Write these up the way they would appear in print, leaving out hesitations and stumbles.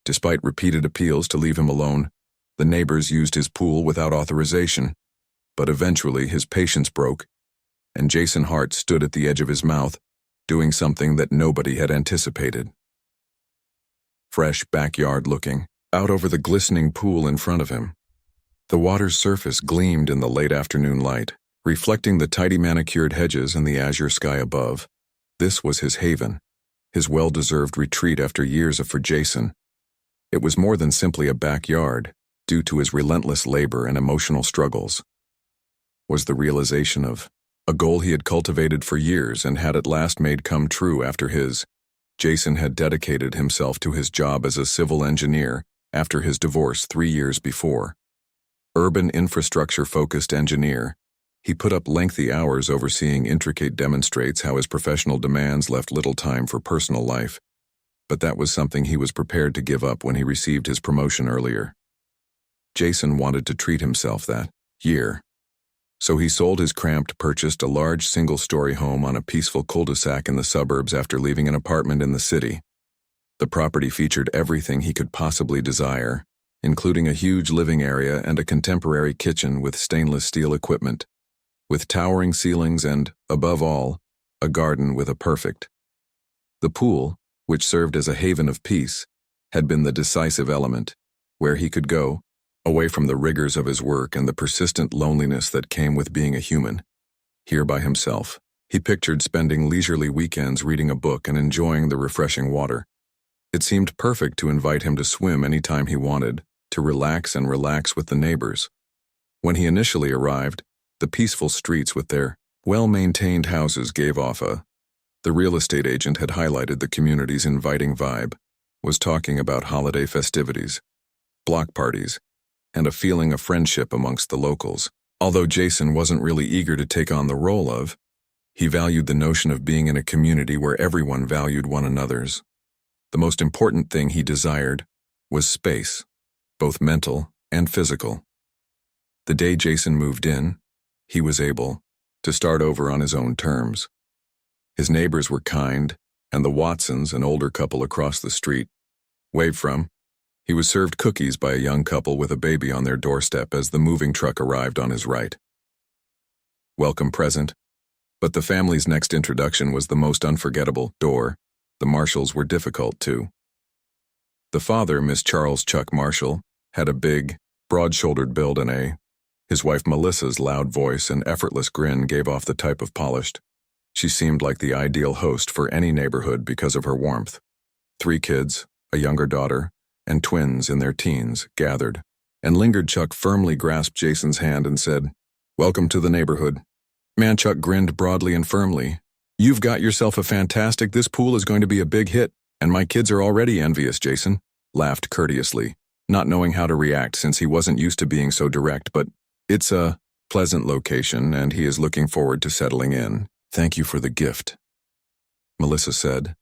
Despite repeated appeals to leave him alone, the neighbors used his pool without authorization, but eventually his patience broke, and Jason Hart stood at the edge of his mouth, doing something that nobody had anticipated. Fresh backyard looking, out over the glistening pool in front of him. The water's surface gleamed in the late afternoon light, reflecting the tidy manicured hedges and the azure sky above. This was his haven, his well-deserved retreat after years for Jason. It was more than simply a backyard, due to his relentless labor and emotional struggles. Was the realization of a goal he had cultivated for years and had at last made come true after Jason had dedicated himself to his job as a civil engineer after his divorce 3 years before. Urban infrastructure-focused engineer, he put up lengthy hours overseeing intricate demonstrates how his professional demands left little time for personal life. But that was something he was prepared to give up when he received his promotion earlier. Jason wanted to treat himself that year. So he sold his cramped, purchased a large single-story home on a peaceful cul-de-sac in the suburbs after leaving an apartment in the city. The property featured everything he could possibly desire, including a huge living area and a contemporary kitchen with stainless steel equipment, with towering ceilings and, above all, a garden with a perfect. The pool, which served as a haven of peace, had been the decisive element, where he could go, away from the rigors of his work and the persistent loneliness that came with being a human. Here by himself, he pictured spending leisurely weekends reading a book and enjoying the refreshing water. It seemed perfect to invite him to swim any time he wanted, to relax with the neighbors. When he initially arrived, the peaceful streets with their well-maintained houses gave off the real estate agent had highlighted the community's inviting vibe, was talking about holiday festivities, block parties, and a feeling of friendship amongst the locals. Although Jason wasn't really eager to take on the role of, he valued the notion of being in a community where everyone valued one another's. The most important thing he desired was space, both mental and physical. The day Jason moved in, he was able to start over on his own terms. His neighbors were kind, and the Watsons, an older couple across the street, waved from. He was served cookies by a young couple with a baby on their doorstep as the moving truck arrived on his right. Welcome present, but the family's next introduction was the most unforgettable. The Marshalls were difficult too. The father, Miss Charles Chuck Marshall, had a big, broad-shouldered build and his wife Melissa's loud voice and effortless grin gave off the type of polished. She seemed like the ideal host for any neighborhood because of her warmth. 3 kids, a younger daughter, and twins in their teens gathered, and lingered. Chuck firmly grasped Jason's hand and said, "Welcome to the neighborhood." Man, Chuck grinned broadly and firmly. "You've got yourself a fantastic. This pool is going to be a big hit, and my kids are already envious." Jason laughed courteously, not knowing how to react since he wasn't used to being so direct, but it's a pleasant location and he is looking forward to settling in. "Thank you for the gift," Melissa said.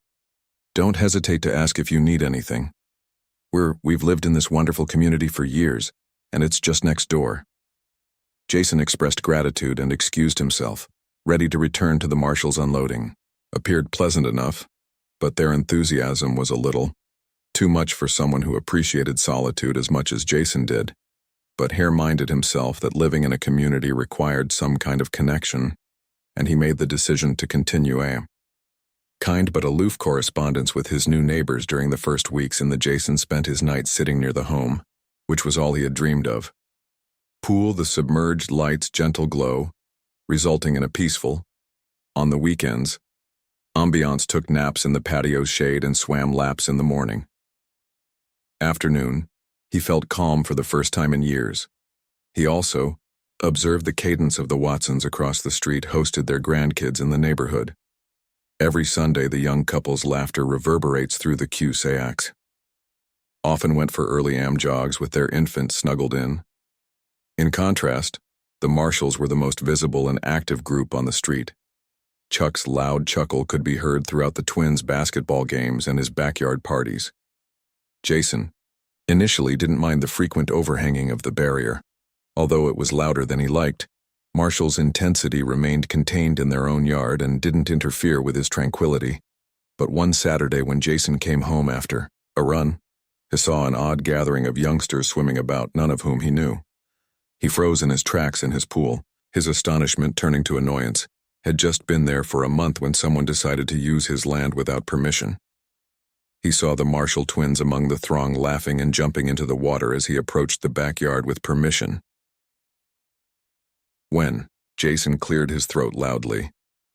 "Don't hesitate to ask if you need anything. We've lived in this wonderful community for years, and it's just next door." Jason expressed gratitude and excused himself, ready to return to the Marshalls' unloading. Appeared pleasant enough, but their enthusiasm was a little too much for someone who appreciated solitude as much as Jason did. But Hare minded himself that living in a community required some kind of connection, and he made the decision to continue a kind but aloof correspondence with his new neighbors during the first weeks in the Jason spent his nights sitting near the home, which was all he had dreamed of. Pool, the submerged light's gentle glow, resulting in a peaceful, on the weekends, ambiance. Took naps in the patio's shade and swam laps in the morning. Afternoon, he felt calm for the first time in years. He also observed the cadence of the Watsons across the street hosted their grandkids in the neighborhood. Every Sunday, the young couple's laughter reverberates through the cul-de-sacs. Often went for early jogs with their infants snuggled in. In contrast, the Marshalls were the most visible and active group on the street. Chuck's loud chuckle could be heard throughout the twins' basketball games and his backyard parties. Jason initially didn't mind the frequent overhanging of the barrier. Although it was louder than he liked, Marshall's intensity remained contained in their own yard and didn't interfere with his tranquility. But one Saturday when Jason came home after a run, He saw an odd gathering of youngsters swimming about, none of whom he knew. He froze in his tracks in his pool, his astonishment turning to annoyance. Had just been there for a month when someone decided to use his land without permission. He saw the Marshall twins among the throng laughing and jumping into the water as he approached the backyard with permission. When Jason cleared his throat loudly,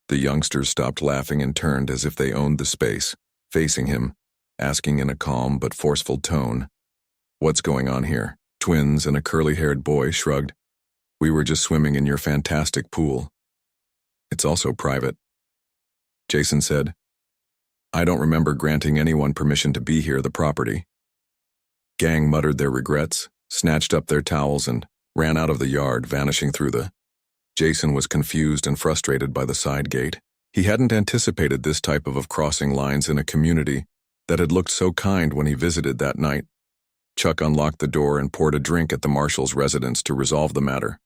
the youngsters stopped laughing and turned as if they owned the space, facing him, asking in a calm but forceful tone, "What's going on here?" Twins and a curly-haired boy shrugged. "We were just swimming in your fantastic pool." "It's also private," Jason said. "I don't remember granting anyone permission to be here, the property." Gang muttered their regrets, snatched up their towels, and ran out of the yard, vanishing through the... Jason was confused and frustrated by the side gate. He hadn't anticipated this type of crossing lines in a community that had looked so kind when he visited that night. Chuck unlocked the door and poured a drink at the Marshall's residence to resolve the matter.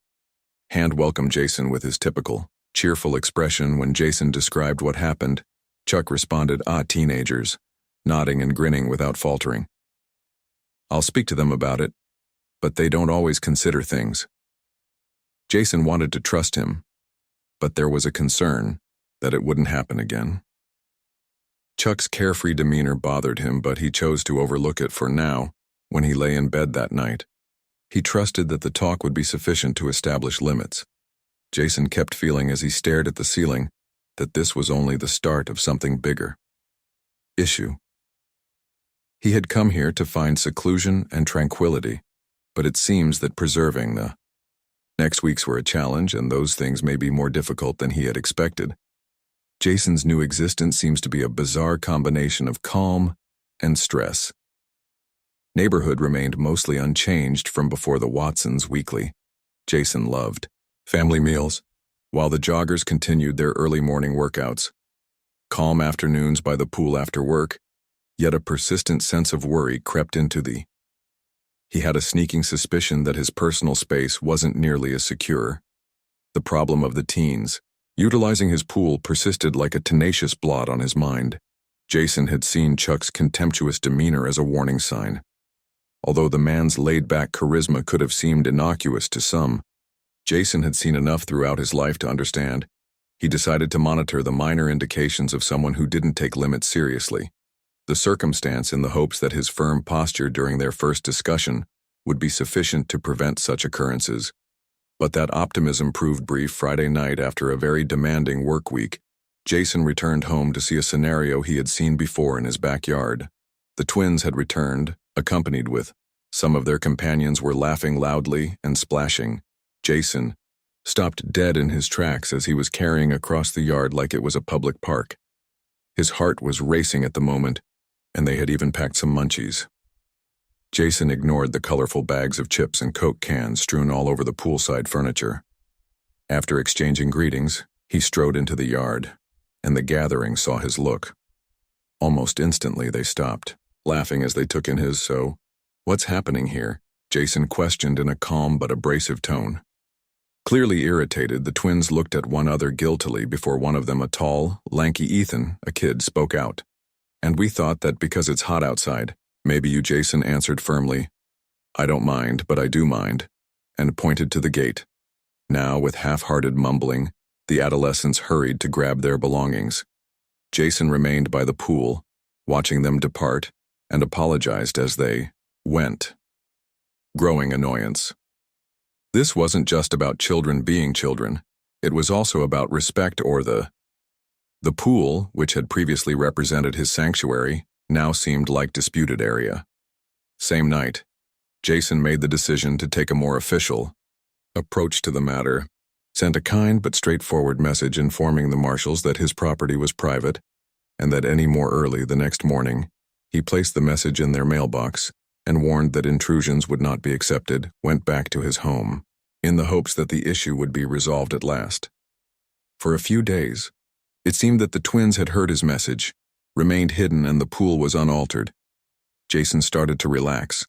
Hand welcomed Jason with his typical, cheerful expression when Jason described what happened. Chuck responded, "Teenagers," nodding and grinning without faltering. "I'll speak to them about it, but they don't always consider things." Jason wanted to trust him, but there was a concern that it wouldn't happen again. Chuck's carefree demeanor bothered him, but he chose to overlook it for now when he lay in bed that night. He trusted that the talk would be sufficient to establish limits. Jason kept feeling as he stared at the ceiling that this was only the start of something bigger. Issue. He had come here to find seclusion and tranquility, but it seems that preserving the next weeks were a challenge, and those things may be more difficult than he had expected. Jason's new existence seems to be a bizarre combination of calm and stress. Neighborhood remained mostly unchanged from before the Watsons weekly. Jason loved family meals, while the joggers continued their early morning workouts. Calm afternoons by the pool after work, yet a persistent sense of worry crept into the... He had a sneaking suspicion that his personal space wasn't nearly as secure. The problem of the teens, utilizing his pool, persisted like a tenacious blot on his mind. Jason had seen Chuck's contemptuous demeanor as a warning sign. Although the man's laid-back charisma could have seemed innocuous to some, Jason had seen enough throughout his life to understand. He decided to monitor the minor indications of someone who didn't take limits seriously. The circumstance in the hopes that his firm posture during their first discussion would be sufficient to prevent such occurrences. But that optimism proved brief. Friday night, after a very demanding work week, Jason returned home to see a scenario he had seen before in his backyard. The twins had returned, accompanied with some of their companions were laughing loudly and splashing. Jason stopped dead in his tracks as he was carrying across the yard like it was a public park. His heart was racing at the moment, and they had even packed some munchies. Jason ignored the colorful bags of chips and Coke cans strewn all over the poolside furniture. After exchanging greetings, he strode into the yard, and the gathering saw his look. Almost instantly they stopped, laughing as they took in his "So, what's happening here?" Jason questioned in a calm but abrasive tone. Clearly irritated, the twins looked at one another guiltily before one of them, a tall, lanky Ethan, a kid, spoke out. "And we thought that because it's hot outside, maybe you," Jason answered firmly. "I don't mind, but I do mind," and pointed to the gate. Now, with half-hearted mumbling, the adolescents hurried to grab their belongings. Jason remained by the pool, watching them depart, and apologized as they went. Growing annoyance. This wasn't just about children being children. It was also about respect or the pool, which had previously represented his sanctuary, now seemed like disputed area. Same night, Jason made the decision to take a more official approach to the matter, sent a kind but straightforward message informing the Marshalls that his property was private, and that any more early the next morning, he placed the message in their mailbox and warned that intrusions would not be accepted, went back to his home, in the hopes that the issue would be resolved at last. For a few days, it seemed that the twins had heard his message, remained hidden, and the pool was unaltered. Jason started to relax.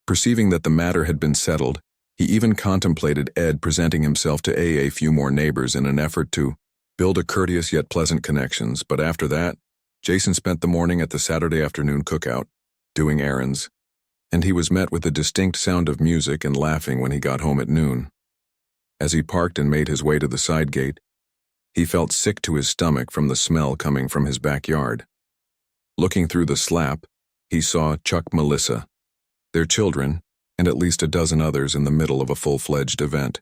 Perceiving that the matter had been settled, he even contemplated Ed presenting himself to a few more neighbors in an effort to build a courteous yet pleasant connections. But after that, Jason spent the morning at the Saturday afternoon cookout, doing errands, and he was met with the distinct sound of music and laughing when he got home at noon. As he parked and made his way to the side gate, he felt sick to his stomach from the smell coming from his backyard. Looking through the slap, he saw Chuck, Melissa, their children, and at least a dozen others in the middle of a full-fledged event.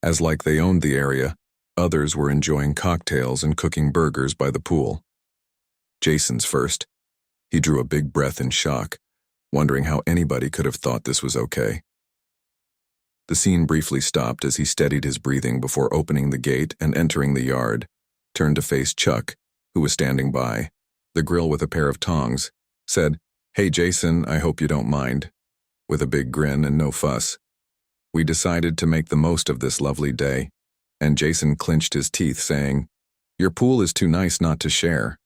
As like they owned the area, others were enjoying cocktails and cooking burgers by the pool. Jason's first. He drew a big breath in shock, wondering how anybody could have thought this was okay. The scene briefly stopped as he steadied his breathing before opening the gate and entering the yard, turned to face Chuck, who was standing by. The grill with a pair of tongs, said, "Hey Jason, I hope you don't mind," with a big grin and no fuss. We decided to make the most of this lovely day, and Jason clenched his teeth, saying, "Your pool is too nice not to share."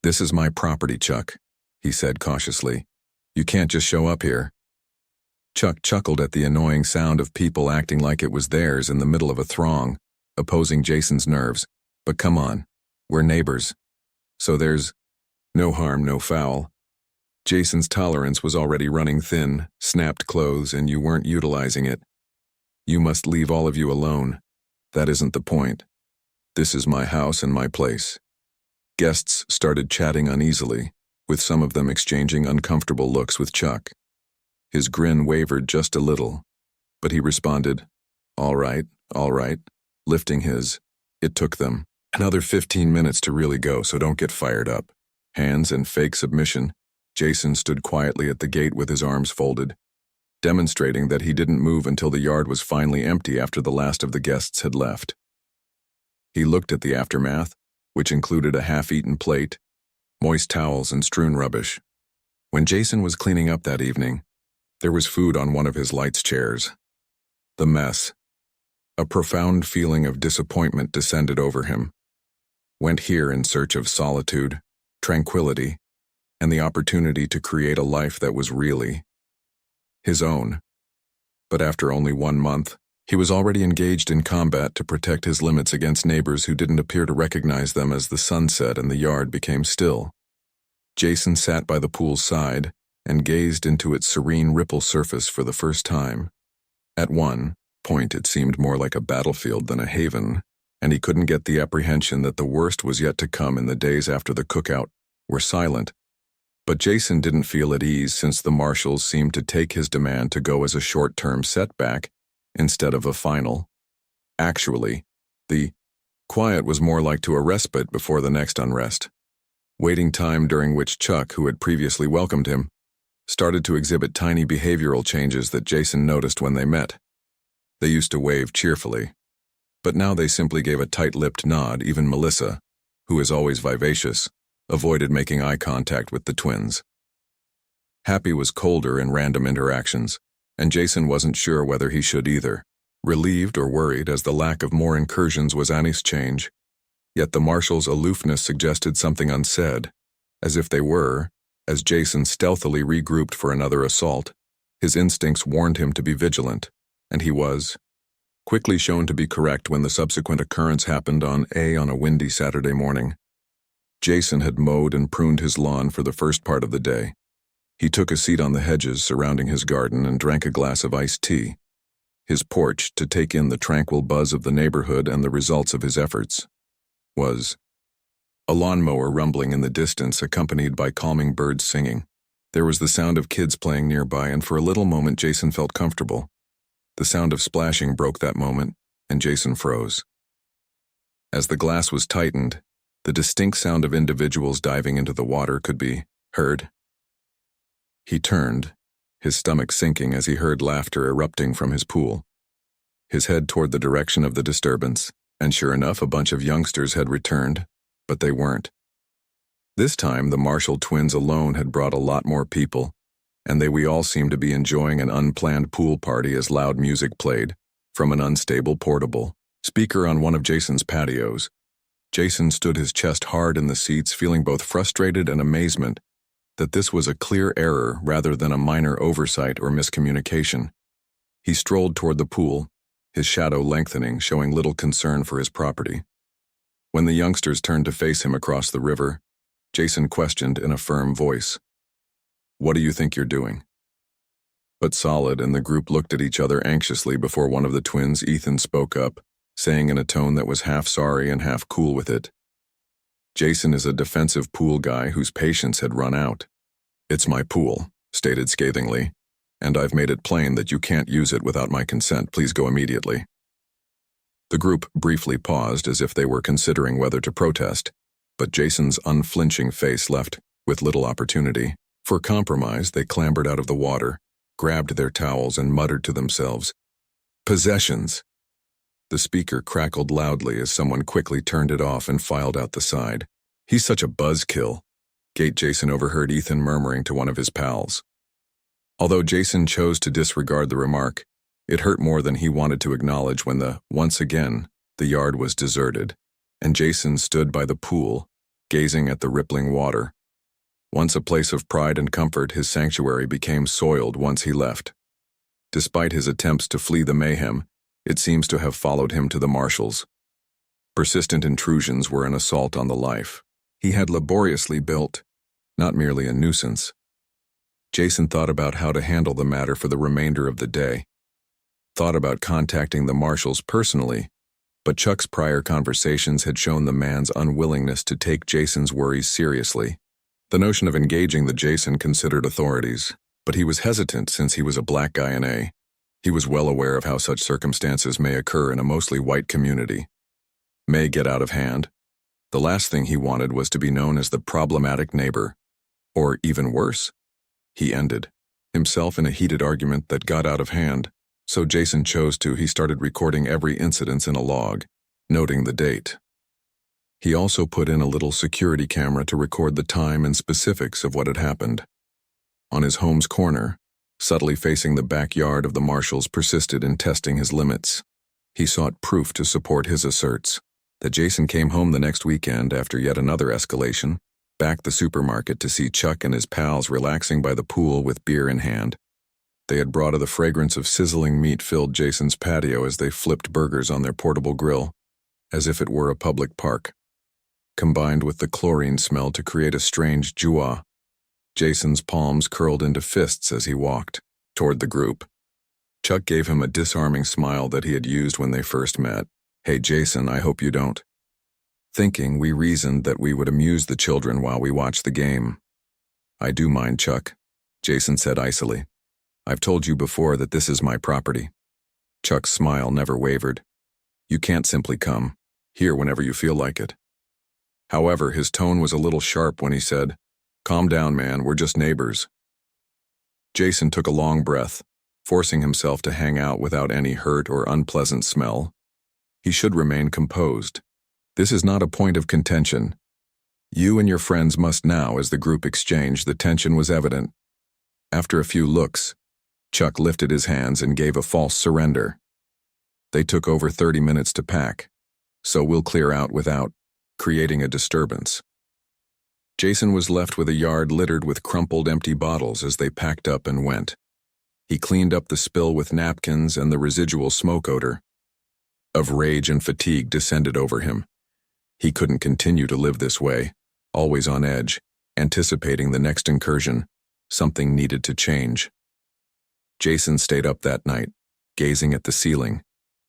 "This is my property, Chuck," he said cautiously. "You can't just show up here." Chuck chuckled at the annoying sound of people acting like it was theirs in the middle of a throng, opposing Jason's nerves. "But come on, we're neighbors. So there's no harm, no foul." Jason's tolerance was already running thin, snapped clothes, and you weren't utilizing it. "You must leave all of you alone. That isn't the point. This is my house and my place." Guests started chatting uneasily, with some of them exchanging uncomfortable looks with Chuck. His grin wavered just a little, but he responded, all right, lifting his. It took them another 15 minutes to really go, so don't get fired up. Hands in fake submission, Jason stood quietly at the gate with his arms folded, demonstrating that he didn't move until the yard was finally empty after the last of the guests had left. He looked at the aftermath, which included a half-eaten plate, moist towels, and strewn rubbish. When Jason was cleaning up that evening, there was food on one of his lights chairs. The mess. A profound feeling of disappointment descended over him. Went here in search of solitude, tranquility, and the opportunity to create a life that was really his own. But after only 1 month, he was already engaged in combat to protect his limits against neighbors who didn't appear to recognize them as the sun set and the yard became still. Jason sat by the pool's side and gazed into its serene ripple surface for the first time. At one point it seemed more like a battlefield than a haven, and he couldn't get the apprehension that the worst was yet to come in the days after the cookout were silent. But Jason didn't feel at ease since the marshals seemed to take his demand to go as a short-term setback instead of a final. Actually, the quiet was more like to a respite before the next unrest. Waiting time during which Chuck, who had previously welcomed him, started to exhibit tiny behavioral changes that Jason noticed when they met. They used to wave cheerfully, but now they simply gave a tight-lipped nod. Even Melissa, who is always vivacious, avoided making eye contact with the twins. Happy was colder in random interactions, and Jason wasn't sure whether he should either, relieved or worried as the lack of more incursions was Annie's change. Yet the marshal's aloofness suggested something unsaid, as if they were, as Jason stealthily regrouped for another assault. His instincts warned him to be vigilant, and he was quickly shown to be correct when the subsequent occurrence happened on a windy Saturday morning. Jason had mowed and pruned his lawn for the first part of the day. He took a seat on the hedges surrounding his garden and drank a glass of iced tea, his porch to take in the tranquil buzz of the neighborhood and the results of his efforts. Was a lawnmower rumbling in the distance, accompanied by calming birds singing. There was the sound of kids playing nearby, and for a little moment Jason felt comfortable. The sound of splashing broke that moment, and Jason froze. As the glass was tightened, the distinct sound of individuals diving into the water could be heard. He turned, his stomach sinking as he heard laughter erupting from his pool. His head toward the direction of the disturbance, and sure enough, a bunch of youngsters had returned, but they weren't. This time, the Marshall twins alone had brought a lot more people, and we all seemed to be enjoying an unplanned pool party as loud music played from an unstable portable speaker on one of Jason's patios. Jason stood his chest hard in the seats, feeling both frustrated and amazement that this was a clear error rather than a minor oversight or miscommunication. He strolled toward the pool, his shadow lengthening, showing little concern for his property. When the youngsters turned to face him across the river, Jason questioned in a firm voice, "What do you think you're doing?" but solid, and the group looked at each other anxiously before one of the twins, Ethan, spoke up, saying in a tone that was half sorry and half cool with it. Jason is a defensive pool guy whose patience had run out. "It's my pool," stated scathingly, "and I've made it plain that you can't use it without my consent. Please go immediately." The group briefly paused as if they were considering whether to protest, but Jason's unflinching face left with little opportunity. For compromise, they clambered out of the water, grabbed their towels, and muttered to themselves, "Possessions." The speaker crackled loudly as someone quickly turned it off and filed out the side. "He's such a buzzkill," Jason overheard Ethan murmuring to one of his pals. Although Jason chose to disregard the remark, it hurt more than he wanted to acknowledge when once again, the yard was deserted, and Jason stood by the pool, gazing at the rippling water. Once a place of pride and comfort, his sanctuary became soiled once he left. Despite his attempts to flee the mayhem, it seems to have followed him to the marshals. Persistent intrusions were an assault on the life he had laboriously built, not merely a nuisance. Jason thought about how to handle the matter for the remainder of the day. Thought about contacting the marshals personally, but Chuck's prior conversations had shown the man's unwillingness to take Jason's worries seriously. The notion of engaging the Jason considered authorities, but he was hesitant since he was a black guy in A. He was well aware of how such circumstances may occur in a mostly white community. May get out of hand. The last thing he wanted was to be known as the problematic neighbor. Or even worse, he ended himself in a heated argument that got out of hand, so Jason he started recording every incident in a log, noting the date. He also put in a little security camera to record the time and specifics of what had happened. On his home's corner, subtly facing the backyard of the marshals, persisted in testing his limits. He sought proof to support his asserts that Jason came home the next weekend after yet another escalation, back the supermarket to see Chuck and his pals relaxing by the pool with beer in hand. They had brought the fragrance of sizzling meat filled Jason's patio as they flipped burgers on their portable grill, as if it were a public park. Combined with the chlorine smell to create a strange joie. Jason's palms curled into fists as he walked toward the group. Chuck gave him a disarming smile that he had used when they first met. "Hey Jason, I hope you don't." Thinking, we reasoned that we would amuse the children while we watched the game. "I do mind, Chuck," Jason said icily. "I've told you before that this is my property." Chuck's smile never wavered. "You can't simply come here whenever you feel like it." However, his tone was a little sharp when he said, "Calm down, man, we're just neighbors." Jason took a long breath, forcing himself to hang out without any hurt or unpleasant smell. He should remain composed. "This is not a point of contention. You and your friends must now." As the group exchanged, the tension was evident. After a few looks, Chuck lifted his hands and gave a false surrender. "They took over 30 minutes to pack, so we'll clear out without creating a disturbance." Jason was left with a yard littered with crumpled empty bottles as they packed up and went. He cleaned up the spill with napkins, and the residual smoke odor of rage and fatigue descended over him. He couldn't continue to live this way, always on edge, anticipating the next incursion. Something needed to change. Jason stayed up that night, gazing at the ceiling,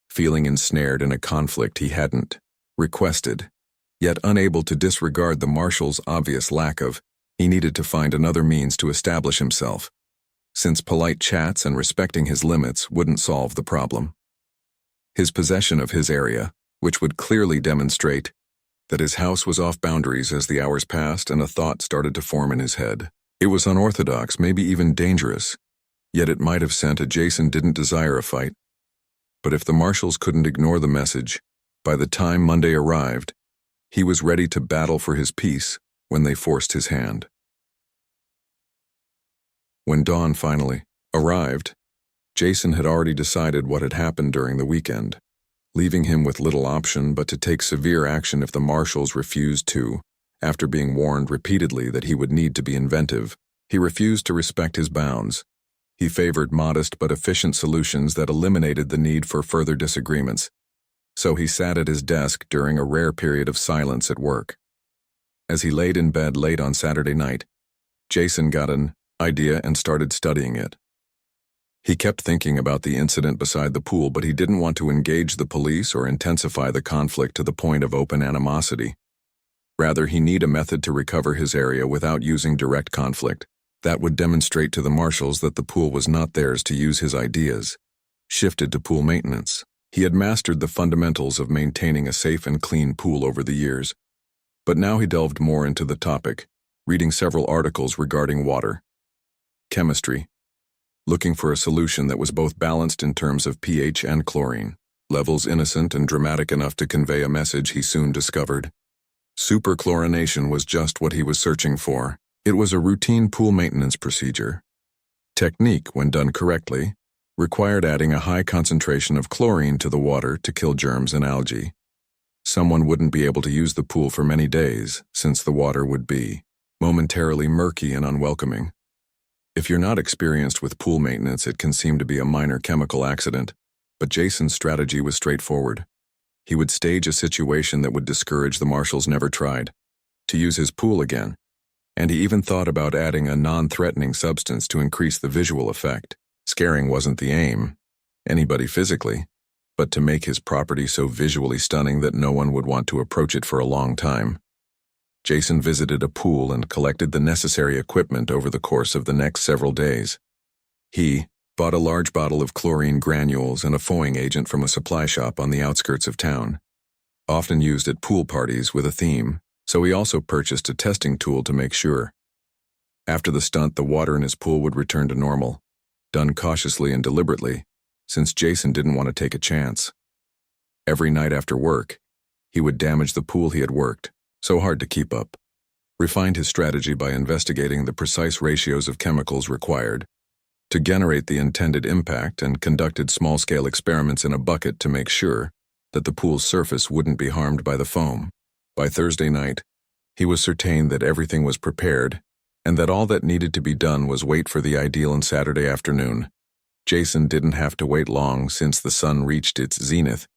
feeling ensnared in a conflict he hadn't requested, yet unable to disregard the marshal's obvious lack of. He needed to find another means to establish himself, since polite chats and respecting his limits wouldn't solve the problem. His possession of his area, which would clearly demonstrate that his house was off boundaries as the hours passed, and a thought started to form in his head. It was unorthodox, maybe even dangerous, yet it might have sent a Jason didn't desire a fight. But if the marshals couldn't ignore the message, by the time Monday arrived, he was ready to battle for his peace when they forced his hand. When dawn finally arrived, Jason had already decided what had happened during the weekend, leaving him with little option but to take severe action if the marshals refused to. After being warned repeatedly that he would need to be inventive, he refused to respect his bounds. He favored modest but efficient solutions that eliminated the need for further disagreements. So he sat at his desk during a rare period of silence at work. As he laid in bed late on Saturday night, Jason got an idea and started studying it. He kept thinking about the incident beside the pool, but he didn't want to engage the police or intensify the conflict to the point of open animosity. Rather, he needed a method to recover his area without using direct conflict. That would demonstrate to the marshals that the pool was not theirs to use his ideas. Shifted to pool maintenance. He had mastered the fundamentals of maintaining a safe and clean pool over the years. But now he delved more into the topic, reading several articles regarding water, chemistry, looking for a solution that was both balanced in terms of pH and chlorine, levels innocent and dramatic enough to convey a message he soon discovered. Superchlorination was just what he was searching for. It was a routine pool maintenance procedure. Technique, when done correctly, required adding a high concentration of chlorine to the water to kill germs and algae. Someone wouldn't be able to use the pool for many days, since the water would be momentarily murky and unwelcoming. If you're not experienced with pool maintenance, it can seem to be a minor chemical accident, but Jason's strategy was straightforward. He would stage a situation that would discourage the marshals never tried to use his pool again, and he even thought about adding a non-threatening substance to increase the visual effect. Scaring wasn't the aim, anybody physically, but to make his property so visually stunning that no one would want to approach it for a long time. Jason visited a pool and collected the necessary equipment over the course of the next several days. He bought a large bottle of chlorine granules and a foaming agent from a supply shop on the outskirts of town, often used at pool parties with a theme, so he also purchased a testing tool to make sure. After the stunt, the water in his pool would return to normal, done cautiously and deliberately, since Jason didn't want to take a chance. Every night after work, he would damage the pool he had worked, so hard to keep up, refined his strategy by investigating the precise ratios of chemicals required to generate the intended impact, and conducted small-scale experiments in a bucket to make sure that the pool's surface wouldn't be harmed by the foam. By Thursday night, he was certain that everything was prepared and that all that needed to be done was wait for the ideal on Saturday afternoon. Jason didn't have to wait long since the sun reached its zenith.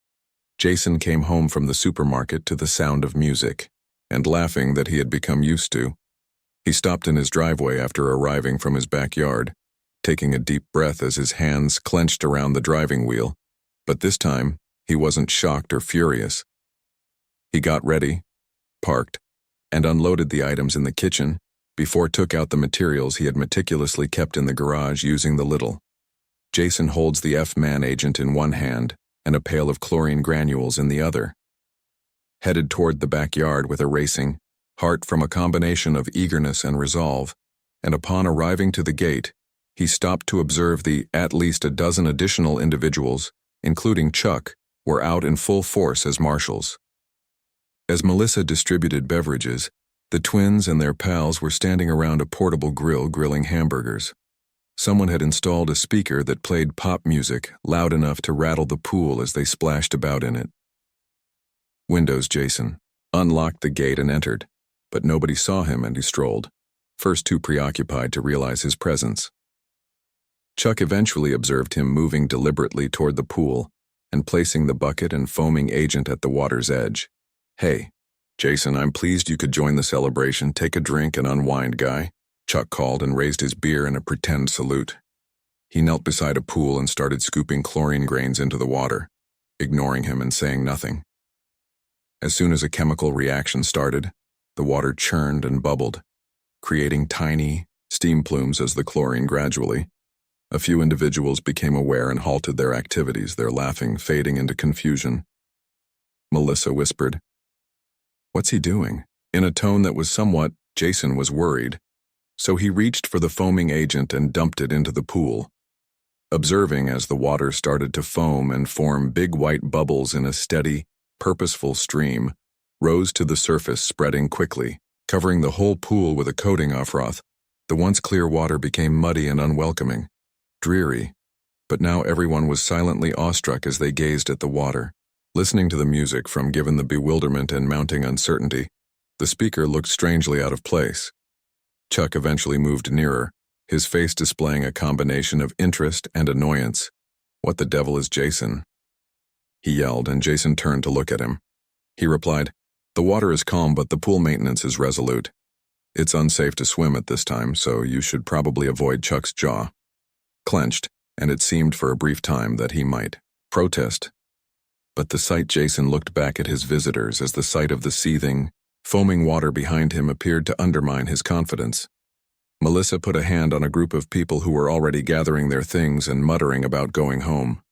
Jason came home from the supermarket to the sound of music and laughing that he had become used to. He stopped in his driveway after arriving from his backyard, taking a deep breath as his hands clenched around the driving wheel, but this time he wasn't shocked or furious. He got ready, parked, and unloaded the items in the kitchen before took out the materials he had meticulously kept in the garage using the little. Jason holds the F-Man agent in one hand and a pail of chlorine granules in the other. Headed toward the backyard with a racing heart from a combination of eagerness and resolve, and upon arriving to the gate, he stopped to observe at least a dozen additional individuals, including Chuck, were out in full force as marshals. As Melissa distributed beverages, the twins and their pals were standing around a portable grill grilling hamburgers. Someone had installed a speaker that played pop music loud enough to rattle the pool as they splashed about in it. Windows Jason unlocked the gate and entered, but nobody saw him and he strolled, first too preoccupied to realize his presence. Chuck eventually observed him moving deliberately toward the pool and placing the bucket and foaming agent at the water's edge. "Hey, Jason, I'm pleased you could join the celebration. Take a drink and unwind, guy," Chuck called and raised his beer in a pretend salute. He knelt beside a pool and started scooping chlorine grains into the water, ignoring him and saying nothing. As soon as a chemical reaction started, the water churned and bubbled, creating tiny steam plumes as the chlorine gradually. A few individuals became aware and halted their activities, their laughing fading into confusion. Melissa whispered, "What's he doing?" in a tone that was somewhat. Jason was worried, so he reached for the foaming agent and dumped it into the pool. Observing as the water started to foam and form big white bubbles in a steady, purposeful stream, rose to the surface, spreading quickly, covering the whole pool with a coating of froth. The once clear water became muddy and unwelcoming, dreary, but now everyone was silently awestruck as they gazed at the water, listening to the music from. Given the bewilderment and mounting uncertainty, the speaker looked strangely out of place. Chuck eventually moved nearer, his face displaying a combination of interest and annoyance. "What the devil is Jason?" he yelled, and Jason turned to look at him. He replied, "The water is calm, but the pool maintenance is resolute. It's unsafe to swim at this time, so you should probably avoid." Chuck's jaw clenched, and it seemed for a brief time that he might protest. But the sight Jason looked back at his visitors as the sight of the seething, foaming water behind him appeared to undermine his confidence. Melissa put a hand on a group of people who were already gathering their things and muttering about going home.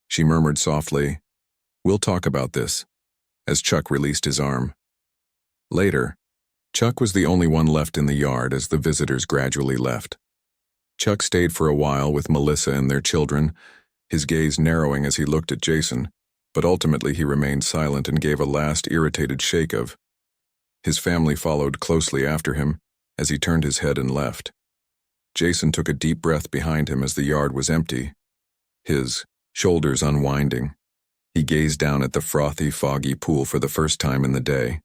She murmured softly, "We'll talk about this," as Chuck released his arm. Later, Chuck was the only one left in the yard as the visitors gradually left. Chuck stayed for a while with Melissa and their children, his gaze narrowing as he looked at Jason, but ultimately he remained silent and gave a last irritated shake of. His family followed closely after him as he turned his head and left. Jason took a deep breath behind him as the yard was empty, his shoulders unwinding. He gazed down at the frothy, foggy pool for the first time in the day.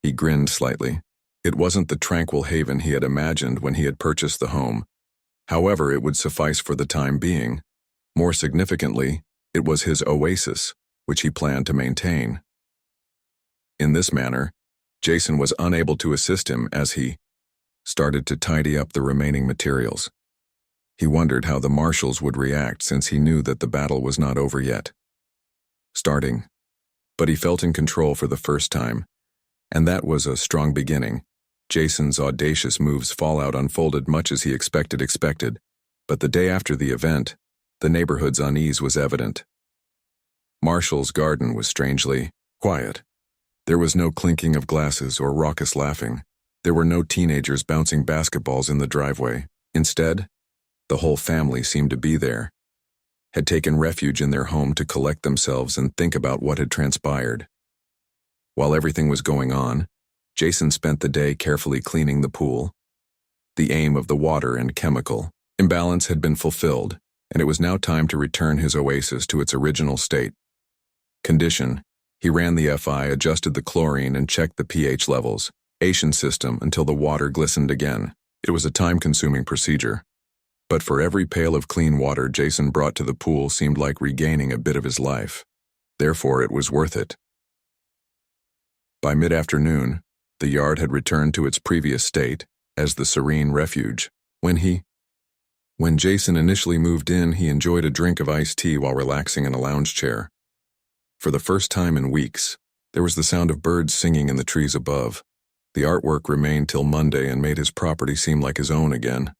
He grinned slightly. It wasn't the tranquil haven he had imagined when he had purchased the home. However, it would suffice for the time being. More significantly, it was his oasis, which he planned to maintain. In this manner, Jason was unable to assist him as he started to tidy up the remaining materials. He wondered how the marshals would react since he knew that the battle was not over yet. But he felt in control for the first time, and that was a strong beginning. Jason's audacious moves fallout unfolded much as he expected, but the day after the event, the neighborhood's unease was evident. Marshall's garden was strangely quiet. There was no clinking of glasses or raucous laughing. There were no teenagers bouncing basketballs in the driveway. Instead, the whole family seemed to be there, had taken refuge in their home to collect themselves and think about what had transpired. While everything was going on, Jason spent the day carefully cleaning the pool. The aim of the water and chemical imbalance had been fulfilled, and it was now time to return his oasis to its original state. Condition: he ran the FI, adjusted the chlorine, and checked the pH levels, system until the water glistened again. It was a time-consuming procedure. But for every pail of clean water Jason brought to the pool seemed like regaining a bit of his life. Therefore, it was worth it. By mid-afternoon, the yard had returned to its previous state as the serene refuge. When Jason initially moved in, he enjoyed a drink of iced tea while relaxing in a lounge chair. For the first time in weeks, there was the sound of birds singing in the trees above. The artwork remained till Monday and made his property seem like his own again.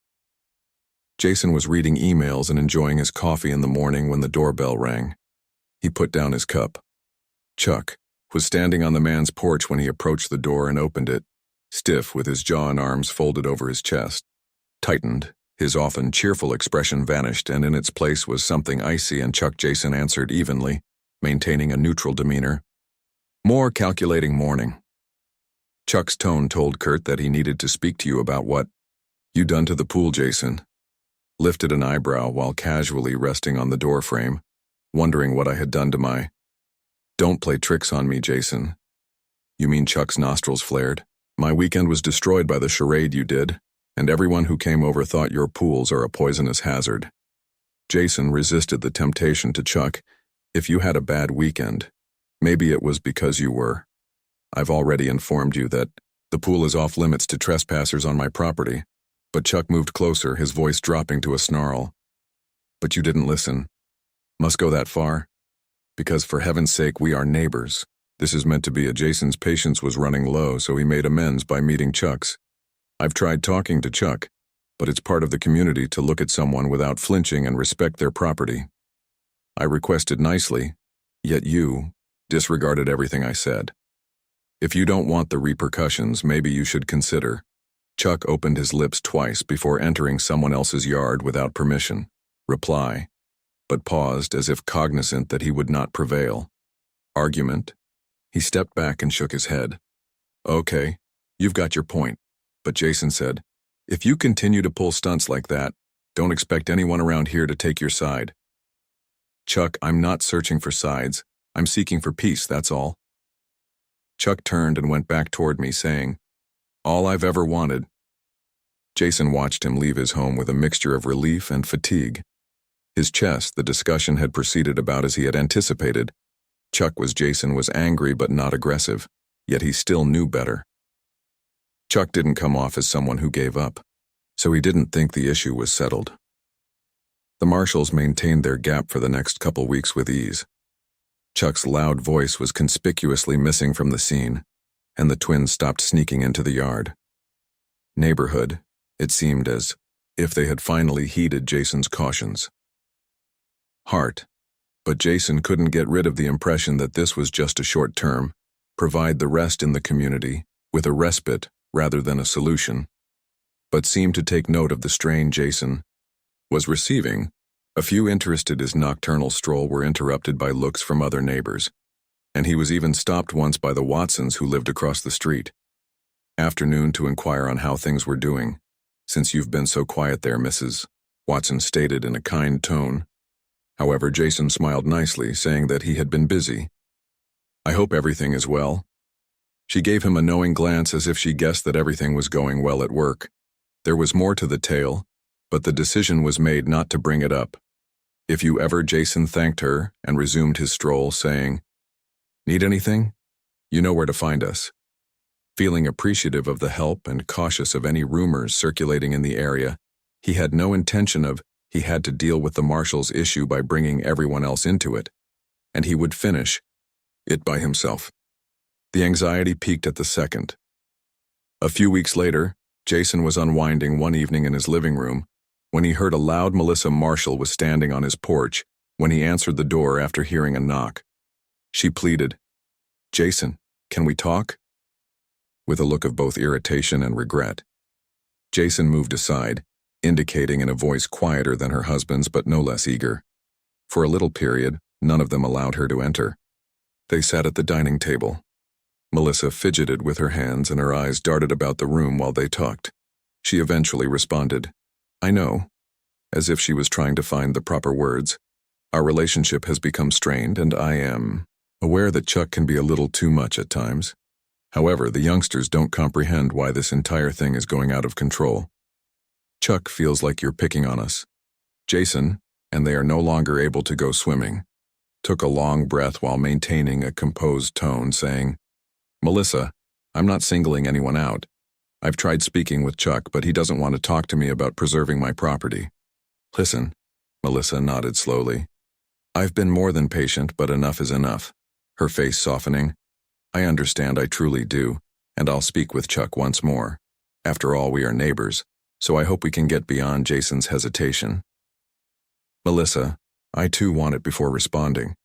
Jason was reading emails and enjoying his coffee in the morning when the doorbell rang. He put down his cup. Chuck was standing on the man's porch when he approached the door and opened it, stiff with his jaw and arms folded over his chest. Tightened, his often cheerful expression vanished, and in its place was something icy, and Jason answered evenly, maintaining a neutral demeanor. "More calculating morning." Chuck's tone told Kurt that he needed to speak to you about what you done to the pool. Jason lifted an eyebrow while casually resting on the doorframe, wondering what I had done to my... "Don't play tricks on me, Jason." "You mean?" Chuck's nostrils flared. "My weekend was destroyed by the charade you did, and everyone who came over thought your pools are a poisonous hazard." Jason resisted the temptation to chuck, "If you had a bad weekend, maybe it was because you were. I've already informed you that the pool is off limits to trespassers on my property." But Chuck moved closer, his voice dropping to a snarl. "But you didn't listen. Must go that far? Because for heaven's sake, we are neighbors. This is meant to be Jason's patience was running low, so he made amends by meeting Chuck's. I've tried talking to Chuck, but it's part of the community to look at someone without flinching and respect their property. I requested nicely, yet you disregarded everything I said. If you don't want the repercussions, maybe you should consider." Chuck opened his lips twice before entering someone else's yard without permission. Reply, but paused as if cognizant that he would not prevail. Argument? He stepped back and shook his head. "Okay, you've got your point." But Jason said, "If you continue to pull stunts like that, don't expect anyone around here to take your side." "Chuck, I'm not searching for sides. I'm seeking for peace, that's all." Chuck turned and went back toward me, saying, "All I've ever wanted." Jason watched him leave his home with a mixture of relief and fatigue. His chest, the discussion had proceeded about as he had anticipated. Jason was angry but not aggressive, yet he still knew better. Chuck didn't come off as someone who gave up, so he didn't think the issue was settled. The Marshalls maintained their gap for the next couple weeks with ease. Chuck's loud voice was conspicuously missing from the scene, and the twins stopped sneaking into the yard. Neighborhood, it seemed as if they had finally heeded Jason's cautions. Hart, but Jason couldn't get rid of the impression that this was just a short term, provide the rest in the community, with a respite rather than a solution, but seemed to take note of the strain Jason was receiving. A few interested his nocturnal stroll were interrupted by looks from other neighbors, and he was even stopped once by the Watsons who lived across the street. Afternoon to inquire on how things were doing. Since you've been so quiet there, Mrs. Watson stated in a kind tone. However, Jason smiled nicely, saying that he had been busy. I hope everything is well. She gave him a knowing glance as if she guessed that everything was going well at work. There was more to the tale, but the decision was made not to bring it up. If you ever, Jason thanked her and resumed his stroll, saying, Need anything? You know where to find us. Feeling appreciative of the help and cautious of any rumors circulating in the area, he had no intention of he had to deal with the Marshalls' issue by bringing everyone else into it, and he would finish it by himself. The anxiety peaked at the second. A few weeks later, Jason was unwinding one evening in his living room when he heard a loud Melissa Marshall was standing on his porch when he answered the door after hearing a knock. She pleaded, Jason, can we talk? With a look of both irritation and regret. Jason moved aside, indicating in a voice quieter than her husband's but no less eager. For a little period, none of them allowed her to enter. They sat at the dining table. Melissa fidgeted with her hands and her eyes darted about the room while they talked. She eventually responded, I know, as if she was trying to find the proper words. Our relationship has become strained and I am aware that Chuck can be a little too much at times. However, the youngsters don't comprehend why this entire thing is going out of control. Chuck feels like you're picking on us. Jason, and they are no longer able to go swimming, took a long breath while maintaining a composed tone, saying, Melissa, I'm not singling anyone out. I've tried speaking with Chuck, but he doesn't want to talk to me about preserving my property. Listen, Melissa nodded slowly. I've been more than patient, but enough is enough. Her face softening. I understand, I truly do, and I'll speak with Chuck once more. After all, we are neighbors, so I hope we can get beyond Jason's hesitation. Melissa, I too want it before responding.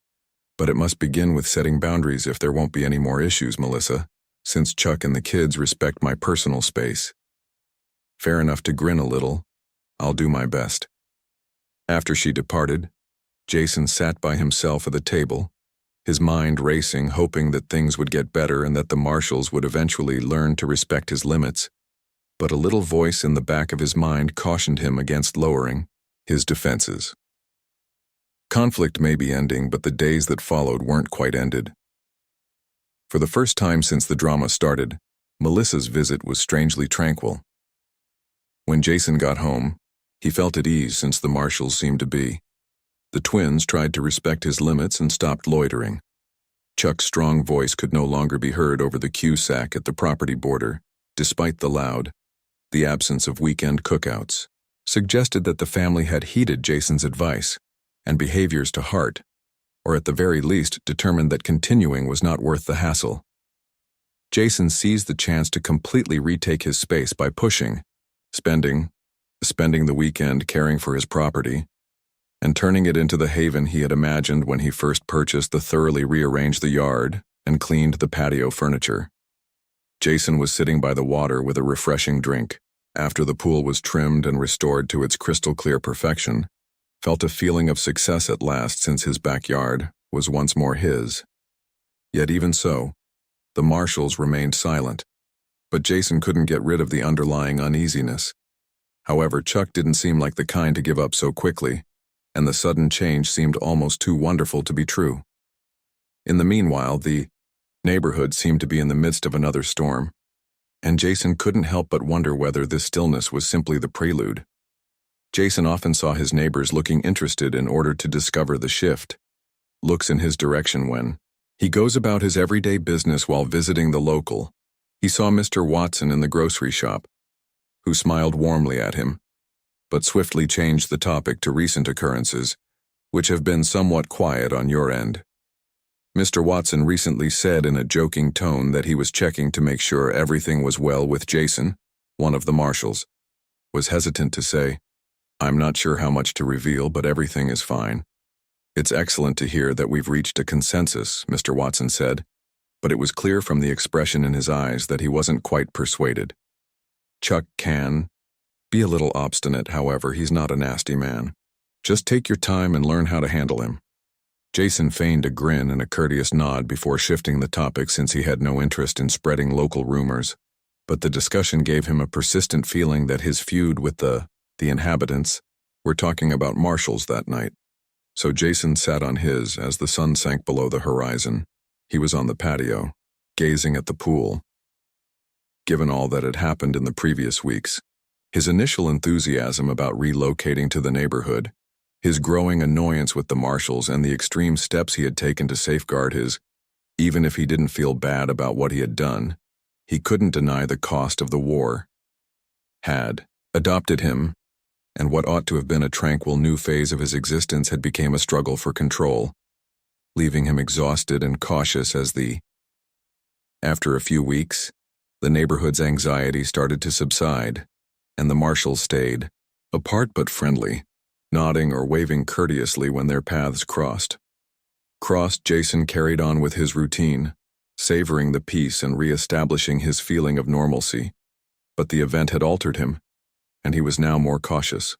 But it must begin with setting boundaries if there won't be any more issues, Melissa, since Chuck and the kids respect my personal space. Fair enough to grin a little. I'll do my best. After she departed, Jason sat by himself at the table, his mind racing, hoping that things would get better and that the Marshalls would eventually learn to respect his limits. But a little voice in the back of his mind cautioned him against lowering his defenses. Conflict may be ending, but the days that followed weren't quite ended. For the first time since the drama started, Melissa's visit was strangely tranquil. When Jason got home, he felt at ease since the Marshalls seemed to be. The twins tried to respect his limits and stopped loitering. Chuck's strong voice could no longer be heard over the cue sack at the property border, despite the absence of weekend cookouts, suggested that the family had heeded Jason's advice and behaviors to heart, or at the very least determined that continuing was not worth the hassle. Jason seized the chance to completely retake his space by spending the weekend caring for his property, and turning it into the haven he had imagined when he first purchased the thoroughly rearranged the yard and cleaned the patio furniture. Jason was sitting by the water with a refreshing drink, after the pool was trimmed and restored to its crystal-clear perfection, felt a feeling of success at last since his backyard was once more his. Yet even so, the Marshalls remained silent, but Jason couldn't get rid of the underlying uneasiness. However, Chuck didn't seem like the kind to give up so quickly, and the sudden change seemed almost too wonderful to be true. In the meanwhile, the neighborhood seemed to be in the midst of another storm, and Jason couldn't help but wonder whether this stillness was simply the prelude. Jason often saw his neighbors looking interested in order to discover the shift, looks in his direction when he goes about his everyday business while visiting the local. He saw Mr. Watson in the grocery shop, who smiled warmly at him, but swiftly changed the topic to recent occurrences, which have been somewhat quiet on your end. Mr. Watson recently said in a joking tone that he was checking to make sure everything was well with Jason, one of the marshals. Was hesitant to say, "I'm not sure how much to reveal, but everything is fine." "It's excellent to hear that we've reached a consensus," Mr. Watson said, but it was clear from the expression in his eyes that he wasn't quite persuaded. Chuck can be a little obstinate, however, he's not a nasty man. Just take your time and learn how to handle him. Jason feigned a grin and a courteous nod before shifting the topic since he had no interest in spreading local rumors, but the discussion gave him a persistent feeling that his feud with the inhabitants were talking about marshals that night. So Jason sat on his as the sun sank below the horizon. He was on the patio, gazing at the pool. Given all that had happened in the previous weeks, his initial enthusiasm about relocating to the neighborhood, his growing annoyance with the marshals, and the extreme steps he had taken to safeguard his, even if he didn't feel bad about what he had done, he couldn't deny the cost of the war, had adopted him, and what ought to have been a tranquil new phase of his existence had become a struggle for control, leaving him exhausted and cautious After a few weeks, the neighborhood's anxiety started to subside, and the marshals stayed, apart but friendly, nodding or waving courteously when their paths crossed. Jason carried on with his routine, savoring the peace and re-establishing his feeling of normalcy, but the event had altered him, and he was now more cautious.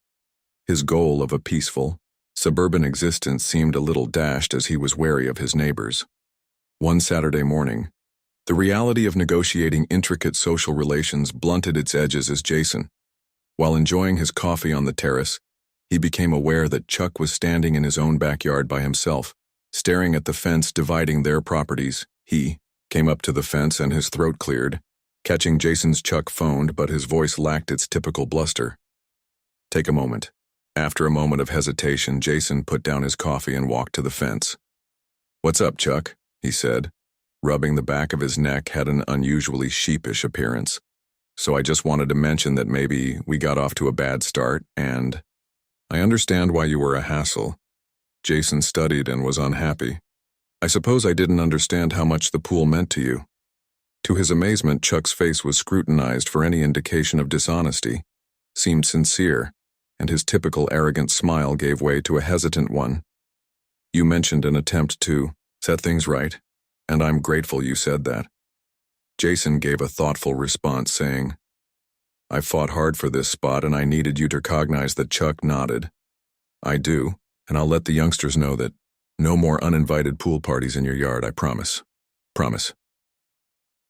His goal of a peaceful, suburban existence seemed a little dashed as he was wary of his neighbors. One Saturday morning, the reality of negotiating intricate social relations blunted its edges as Jason, while enjoying his coffee on the terrace, he became aware that Chuck was standing in his own backyard by himself, staring at the fence dividing their properties. He came up to the fence and his throat cleared. Catching Jason's, Chuck phoned, but his voice lacked its typical bluster. "Take a moment." After a moment of hesitation, Jason put down his coffee and walked to the fence. "What's up, Chuck?" he said. Rubbing the back of his neck had an unusually sheepish appearance. "So I just wanted to mention that maybe we got off to a bad start, and I understand why you were a hassle." Jason studied and was unhappy. "I suppose I didn't understand how much the pool meant to you." To his amazement, Chuck's face was scrutinized for any indication of dishonesty, seemed sincere, and his typical arrogant smile gave way to a hesitant one. "You mentioned an attempt to set things right, and I'm grateful you said that." Jason gave a thoughtful response, saying, "I fought hard for this spot and I needed you to recognize that." Chuck nodded. "I do, and I'll let the youngsters know that no more uninvited pool parties in your yard, I promise. Promise."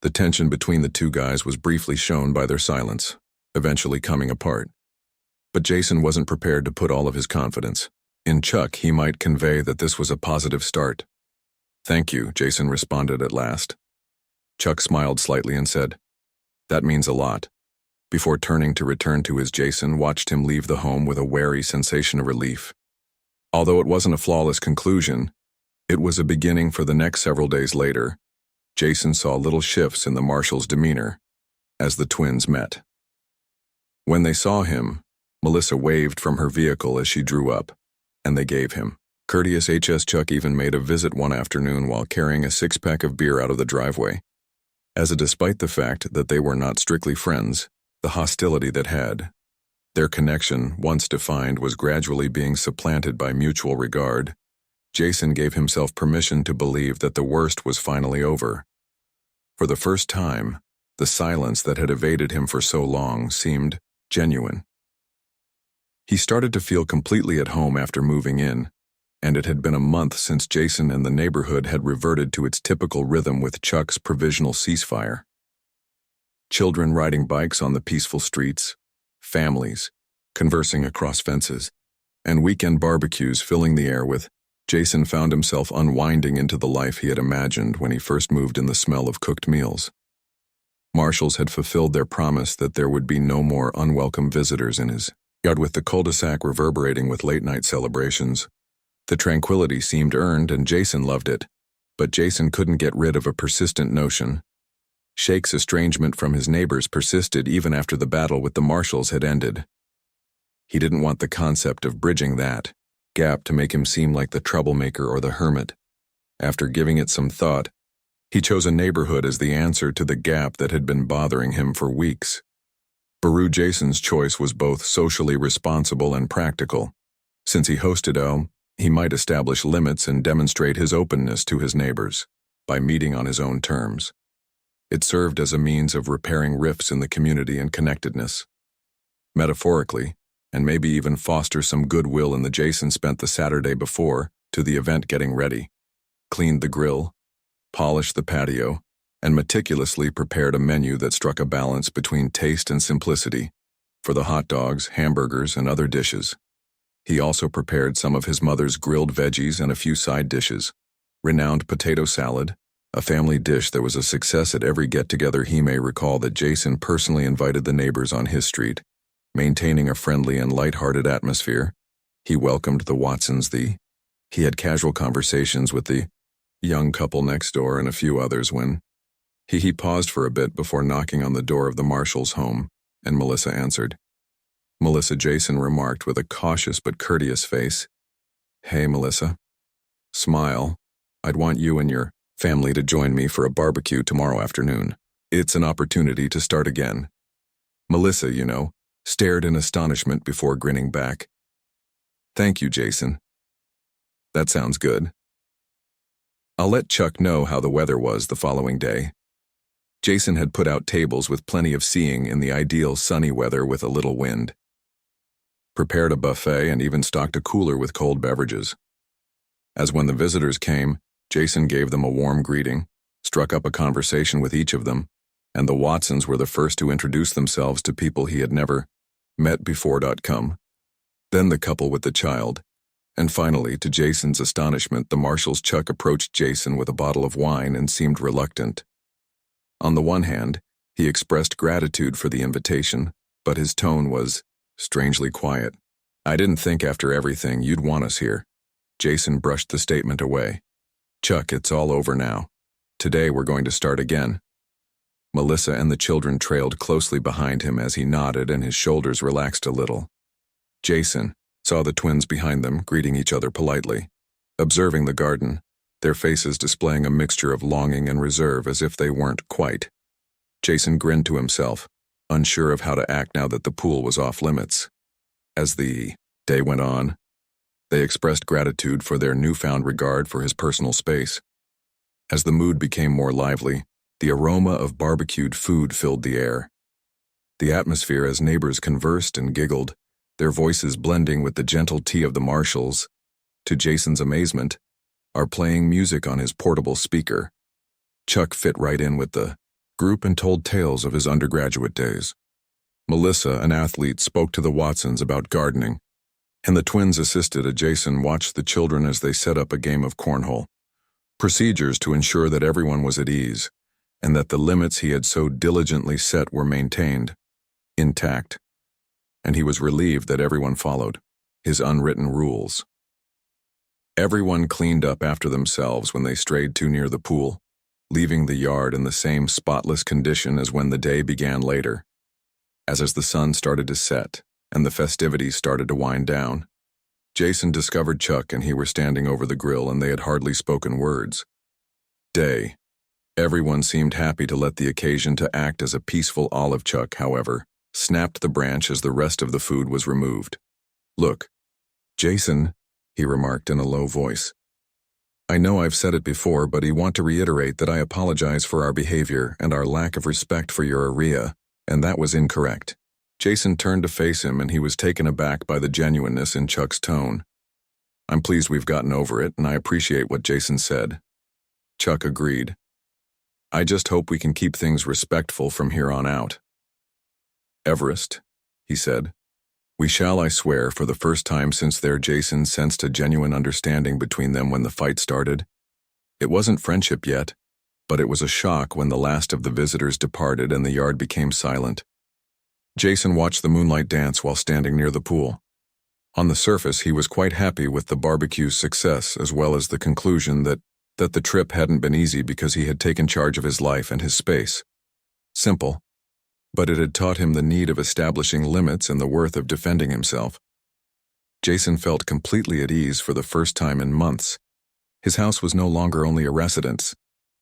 The tension between the two guys was briefly shown by their silence, eventually coming apart. But Jason wasn't prepared to put all of his confidence in Chuck. He might convey that this was a positive start. "Thank you," Jason responded at last. Chuck smiled slightly and said, "That means a lot." Before turning to return to his, Jason watched him leave the home with a wary sensation of relief. Although it wasn't a flawless conclusion, it was a beginning for the next several days later. Jason saw little shifts in the marshal's demeanor as the twins met. When they saw him, Melissa waved from her vehicle as she drew up, and they gave him courteous HS. Chuck even made a visit one afternoon while carrying a six-pack of beer out of the driveway. Despite the fact that they were not strictly friends, the hostility that had their connection, once defined, was gradually being supplanted by mutual regard. Jason gave himself permission to believe that the worst was finally over. For the first time, the silence that had evaded him for so long seemed genuine. He started to feel completely at home after moving in, and it had been a month since Jason and the neighborhood had reverted to its typical rhythm with Chuck's provisional ceasefire. Children riding bikes on the peaceful streets, families conversing across fences, and weekend barbecues filling the air with. Jason found himself unwinding into the life he had imagined when he first moved in the smell of cooked meals. Marshals had fulfilled their promise that there would be no more unwelcome visitors in his yard. With the cul-de-sac reverberating with late-night celebrations, the tranquility seemed earned and Jason loved it, but Jason couldn't get rid of a persistent notion. Shake's estrangement from his neighbors persisted even after the battle with the marshals had ended. He didn't want the concept of bridging that gap to make him seem like the troublemaker or the hermit. After giving it some thought, he chose a neighborhood as the answer to the gap that had been bothering him for weeks. Baru Jason's choice was both socially responsible and practical. Since he hosted he might establish limits and demonstrate his openness to his neighbors by meeting on his own terms. It served as a means of repairing rifts in the community and connectedness. Metaphorically, and maybe even foster some goodwill in the Jason spent the Saturday before to the event getting ready, cleaned the grill, polished the patio, and meticulously prepared a menu that struck a balance between taste and simplicity for the hot dogs, hamburgers, and other dishes. He also prepared some of his mother's grilled veggies and a few side dishes, renowned potato salad, a family dish that was a success at every get-together. He may recall that Jason personally invited the neighbors on his street, maintaining a friendly and light-hearted atmosphere. He welcomed the Watsons. He had casual conversations with the young couple next door and a few others when he paused for a bit before knocking on the door of the Marshall's home, and Melissa answered. Melissa, Jason remarked with a cautious but courteous face. "Hey, Melissa. Smile. I'd want you and your family to join me for a barbecue tomorrow afternoon. It's an opportunity to start again." Melissa, stared in astonishment before grinning back. "Thank you, Jason. That sounds good. I'll let Chuck know how the weather was the following day." Jason had put out tables with plenty of seeing in the ideal sunny weather with a little wind, prepared a buffet, and even stocked a cooler with cold beverages. As when the visitors came, Jason gave them a warm greeting, struck up a conversation with each of them, and the Watsons were the first to introduce themselves to people he had never met before. Then the couple with the child, and finally, to Jason's astonishment, the Marshall's Chuck approached Jason with a bottle of wine and seemed reluctant. On the one hand, he expressed gratitude for the invitation, but his tone was strangely quiet. "I didn't think after everything you'd want us here." Jason brushed the statement away. "Chuck, it's all over now. Today we're going to start again." Melissa and the children trailed closely behind him as he nodded and his shoulders relaxed a little. Jason saw the twins behind them greeting each other politely, observing the garden, their faces displaying a mixture of longing and reserve as if they weren't quite. Jason grinned to himself, unsure of how to act now that the pool was off limits. As the day went on, they expressed gratitude for their newfound regard for his personal space. As the mood became more lively, the aroma of barbecued food filled the air. The atmosphere as neighbors conversed and giggled, their voices blending with the gentle tea of the Marshalls. To Jason's amazement, are playing music on his portable speaker. Chuck fit right in with the group and told tales of his undergraduate days. Melissa, an athlete, spoke to the Watsons about gardening, and the twins assisted as Jason watched the children as they set up a game of cornhole. Procedures to ensure that everyone was at ease, and that the limits he had so diligently set were maintained, intact, and he was relieved that everyone followed his unwritten rules. Everyone cleaned up after themselves when they strayed too near the pool, leaving the yard in the same spotless condition as when the day began later. As the sun started to set and the festivities started to wind down, Jason discovered Chuck and he were standing over the grill and they had hardly spoken words. Everyone seemed happy to let the occasion to act as a peaceful olive. Chuck, however, snapped the branch as the rest of the food was removed. "Look, Jason," he remarked in a low voice. "I know I've said it before, but I want to reiterate that I apologize for our behavior and our lack of respect for your area, and that was incorrect." Jason turned to face him and he was taken aback by the genuineness in Chuck's tone. "I'm pleased we've gotten over it, and I appreciate what Jason said." Chuck agreed. "I just hope we can keep things respectful from here on out." "Everest," he said. "We shall, I swear, for the first time since there." Jason sensed a genuine understanding between them when the fight started. It wasn't friendship yet, but it was a shock when the last of the visitors departed and the yard became silent. Jason watched the moonlight dance while standing near the pool. On the surface, he was quite happy with the barbecue's success as well as the conclusion that the trip hadn't been easy because he had taken charge of his life and his space. Simple, but it had taught him the need of establishing limits and the worth of defending himself. Jason felt completely at ease for the first time in months. His house was no longer only a residence.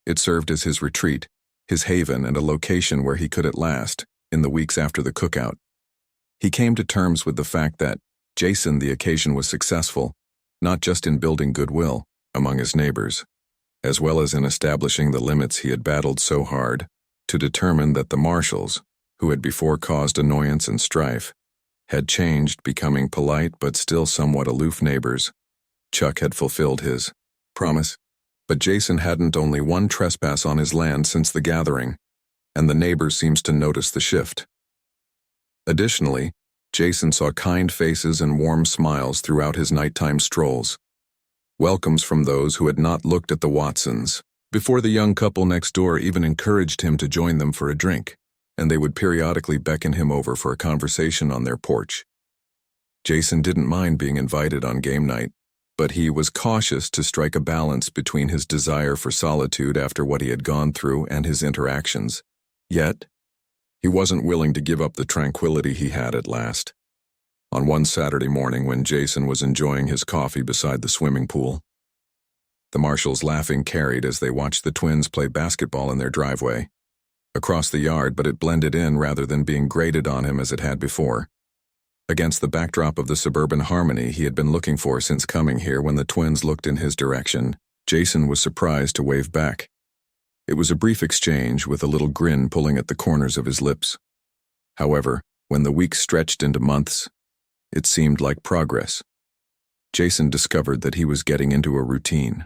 It served as his retreat, his haven, and a location where he could at last, in the weeks after the cookout. He came to terms with the fact that Jason, the occasion, was successful, not just in building goodwill among his neighbors, as well as in establishing the limits he had battled so hard to determine that the Marshalls, who had before caused annoyance and strife, had changed, becoming polite but still somewhat aloof neighbors. Chuck had fulfilled his promise, but Jason hadn't only one trespass on his land since the gathering, and the neighbors seems to notice the shift. Additionally, Jason saw kind faces and warm smiles throughout his nighttime strolls. Welcomes from those who had not looked at the Watsons before. The young couple next door even encouraged him to join them for a drink, and they would periodically beckon him over for a conversation on their porch. Jason didn't mind being invited on game night, but he was cautious to strike a balance between his desire for solitude after what he had gone through and his interactions. Yet, he wasn't willing to give up the tranquility he had at last. On one Saturday morning when Jason was enjoying his coffee beside the swimming pool, the Marshalls' laughing carried as they watched the twins play basketball in their driveway, across the yard, but it blended in rather than being grated on him as it had before. Against the backdrop of the suburban harmony he had been looking for since coming here, when the twins looked in his direction, Jason was surprised to wave back. It was a brief exchange, with a little grin pulling at the corners of his lips. However, when the weeks stretched into months, it seemed like progress. Jason discovered that he was getting into a routine.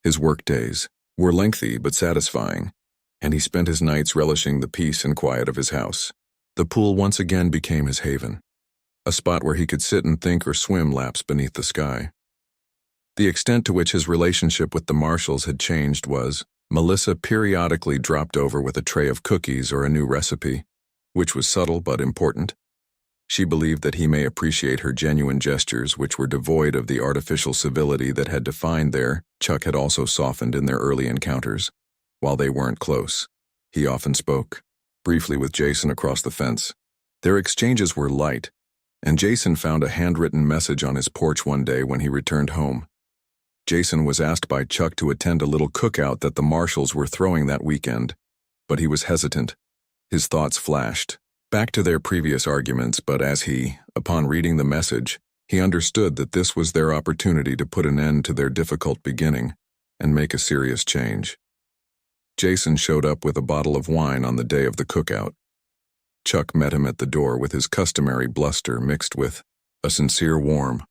His work days were lengthy but satisfying, and he spent his nights relishing the peace and quiet of his house. The pool once again became his haven, a spot where he could sit and think or swim laps beneath the sky. The extent to which his relationship with the Marshalls had changed was, Melissa periodically dropped over with a tray of cookies or a new recipe, which was subtle but important. She believed that he may appreciate her genuine gestures, which were devoid of the artificial civility that had defined their. Chuck had also softened in their early encounters. While they weren't close, he often spoke briefly with Jason across the fence. Their exchanges were light, and Jason found a handwritten message on his porch one day when he returned home. Jason was asked by Chuck to attend a little cookout that the Marshalls were throwing that weekend, but he was hesitant. His thoughts flashed back to their previous arguments, but as he, upon reading the message, he understood that this was their opportunity to put an end to their difficult beginning and make a serious change. Jason showed up with a bottle of wine on the day of the cookout. Chuck met him at the door with his customary bluster mixed with a sincere warmth.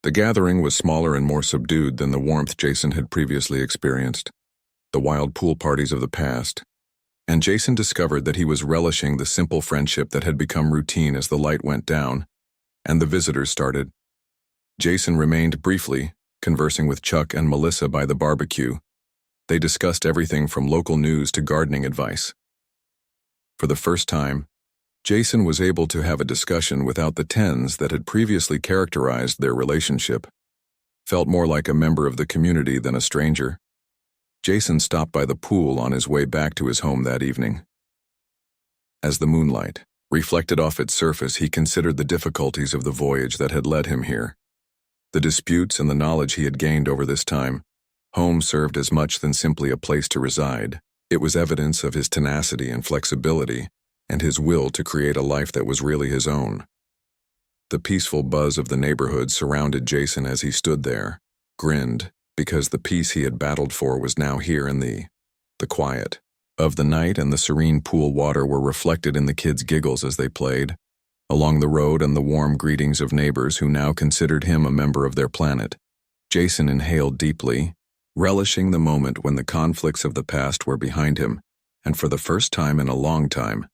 The gathering was smaller and more subdued than the warmth Jason had previously experienced, the wild pool parties of the past, and Jason discovered that he was relishing the simple friendship that had become routine as the light went down and the visitors started. Jason remained briefly, conversing with Chuck and Melissa by the barbecue. They discussed everything from local news to gardening advice. For the first time, Jason was able to have a discussion without the tense that had previously characterized their relationship. Felt more like a member of the community than a stranger. Jason stopped by the pool on his way back to his home that evening. As the moonlight reflected off its surface, he considered the difficulties of the voyage that had led him here. The disputes and the knowledge he had gained over this time. Home served as much than simply a place to reside. It was evidence of his tenacity and flexibility, and his will to create a life that was really his own. The peaceful buzz of the neighborhood surrounded Jason as he stood there, grinned, because the peace he had battled for was now here, in the quiet of the night, and the serene pool water were reflected in the kids' giggles as they played along the road and the warm greetings of neighbors who now considered him a member of their planet. Jason inhaled deeply, relishing the moment when the conflicts of the past were behind him, and for the first time in a long time,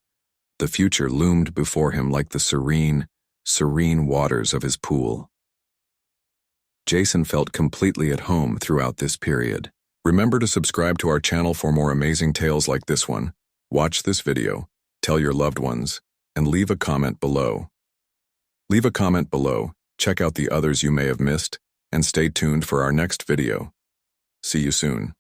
the future loomed before him like the serene waters of his pool. Jason felt completely at home throughout this period. Remember to subscribe to our channel for more amazing tales like this one. Watch this video, tell your loved ones, and leave a comment below. Check out the others you may have missed, and stay tuned for our next video. See you soon.